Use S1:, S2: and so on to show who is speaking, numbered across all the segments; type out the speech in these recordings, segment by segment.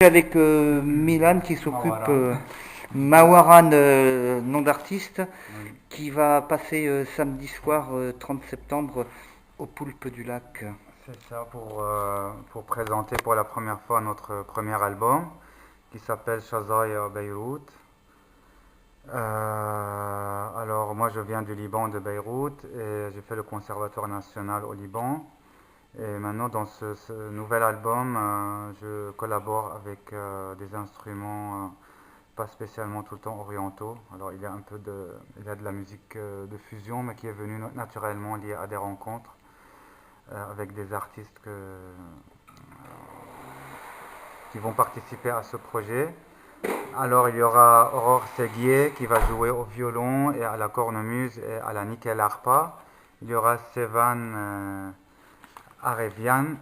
S1: Avec Milan qui s'occupe,
S2: Mawaran.
S1: Mawaran, nom d'artiste,
S2: Oui,
S1: qui va passer samedi soir 30 septembre au Poulpe du Lac.
S2: c'est ça pour présenter pour la première fois notre premier album qui s'appelle Shazaya Beyrouth. Alors moi je viens du Liban, de Beyrouth, et j'ai fait le conservatoire national au Liban. Et maintenant dans ce nouvel album, je collabore avec des instruments pas spécialement tout le temps orientaux. Alors il y a de la musique de fusion, mais qui est venue naturellement liée à des rencontres avec des artistes qui vont participer à ce projet. Alors il y aura Aurore Séguier qui va jouer au violon et à la cornemuse et à la nickel harpa. Il y aura Sevan Arevian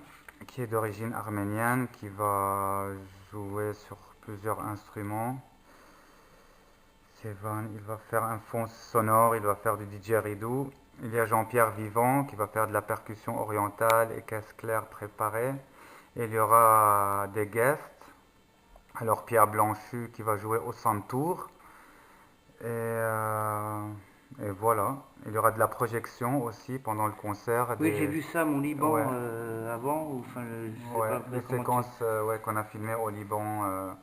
S2: qui est d'origine arménienne qui va jouer sur plusieurs instruments. Sevan, il va faire un fond sonore, il va faire du didgeridoo. Il y a Jean-Pierre Vivant qui va faire de la percussion orientale et caisse claire préparée. Et il y aura des guests. Alors Pierre Blanchu qui va jouer au Santour. Et voilà. Il y aura de la projection aussi pendant le concert.
S1: Oui, j'ai vu ça, mon Liban,
S2: Ouais,
S1: avant, ou enfin, je sais
S2: ouais,
S1: pas
S2: des
S1: comment tu...
S2: séquences ouais, qu'on a filmées au Liban,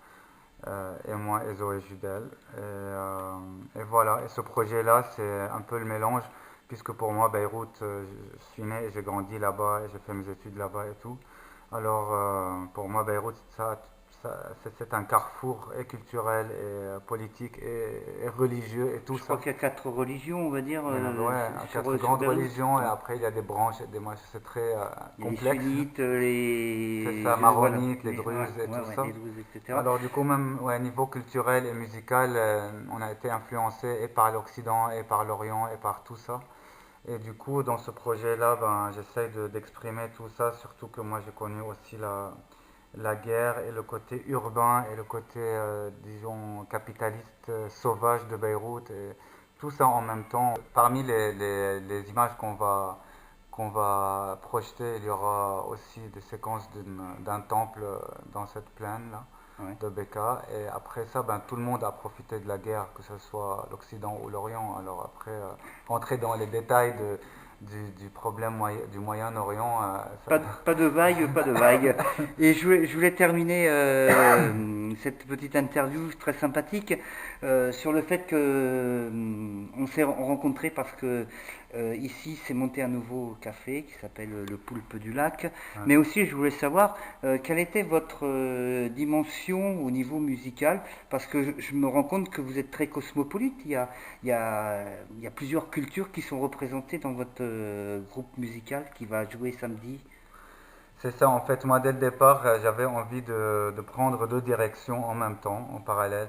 S2: et moi et Zoé Judel. Et voilà. Et ce projet-là, c'est un peu le mélange, puisque pour moi, Beyrouth, je suis né et j'ai grandi là-bas et j'ai fait mes études là-bas et tout. Alors, pour moi, Beyrouth, c'est un carrefour et culturel et politique et religieux et tout
S1: Je crois
S2: ça.
S1: qu'il y a 4 religions, on va dire,
S2: Il y en a, ouais, quatre
S1: sur
S2: grandes
S1: Beyrouth.
S2: religions et
S1: Ouais.
S2: après il y a des branches et des moches. C'est très
S1: Il y a les
S2: complexe.
S1: sunnites,
S2: C'est ça,
S1: voilà,
S2: maronites, les
S1: ouais,
S2: druzes et
S1: ouais,
S2: tout
S1: ouais,
S2: ça.
S1: les Druzes, etc.
S2: Alors du coup, même ouais, niveau culturel et musical, on a été influencé et par l'Occident et par l'Orient et par tout ça. Et du coup, dans ce projet-là, ben, j'essaye d'exprimer tout ça, surtout que moi j'ai connu aussi la guerre et le côté urbain et le côté, disons, capitaliste sauvage de Beyrouth. Et tout ça en même temps. Parmi les images qu'on va projeter, il y aura aussi des séquences d'un temple dans cette plaine-là
S1: Ouais.
S2: de Beka. Et après ça, ben, tout le monde a profité de la guerre, que ce soit l'Occident ou l'Orient. Alors après, rentrer dans les détails du problème du Moyen-Orient,
S1: Pas de vague, pas de vague. Et je voulais terminer cette petite interview très sympathique sur le fait que on s'est rencontrés parce que ici s'est monté un nouveau café qui s'appelle le Poulpe du Lac.
S2: ouais.
S1: Mais aussi, je voulais savoir quelle était votre dimension au niveau musical, parce que je me rends compte que vous êtes très cosmopolite. Il y a plusieurs cultures qui sont représentées dans votre groupe musical qui va jouer samedi.
S2: C'est ça, en fait, moi dès le départ, j'avais envie de prendre deux directions en même temps, en parallèle.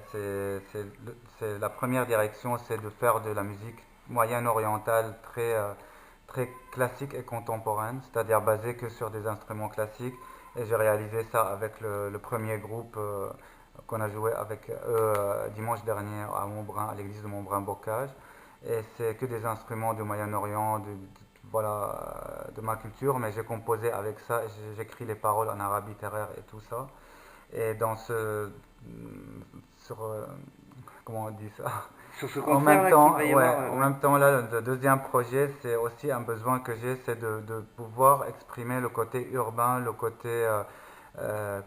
S2: La première direction, c'est de faire de la musique moyenne-orientale très classique et contemporaine, c'est-à-dire basée que sur des instruments classiques. Et j'ai réalisé ça avec le premier groupe qu'on a joué avec eux dimanche dernier à Montbrun, à l'église de Montbrun-Bocage. Et c'est que des instruments du Moyen-Orient, voilà, de ma culture, mais j'ai composé avec ça, j'écris les paroles en arabe littéraire et tout ça. Et dans sur, comment on dit ça?
S1: Sur ce
S2: En même
S1: concert-là qu'il
S2: temps,
S1: va y
S2: ouais,
S1: avoir,
S2: en
S1: ouais.
S2: même temps là, le deuxième projet, c'est aussi un besoin que j'ai, c'est de pouvoir exprimer le côté urbain, le côté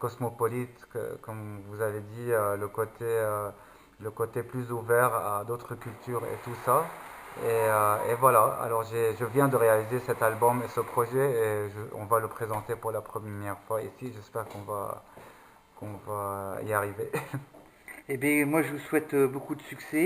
S2: cosmopolite, comme vous avez dit, le côté plus ouvert à d'autres cultures et tout ça. Et voilà, alors je viens de réaliser cet album et ce projet et on va le présenter pour la première fois ici. J'espère qu'on va y arriver.
S1: Eh bien, moi, je vous souhaite beaucoup de succès.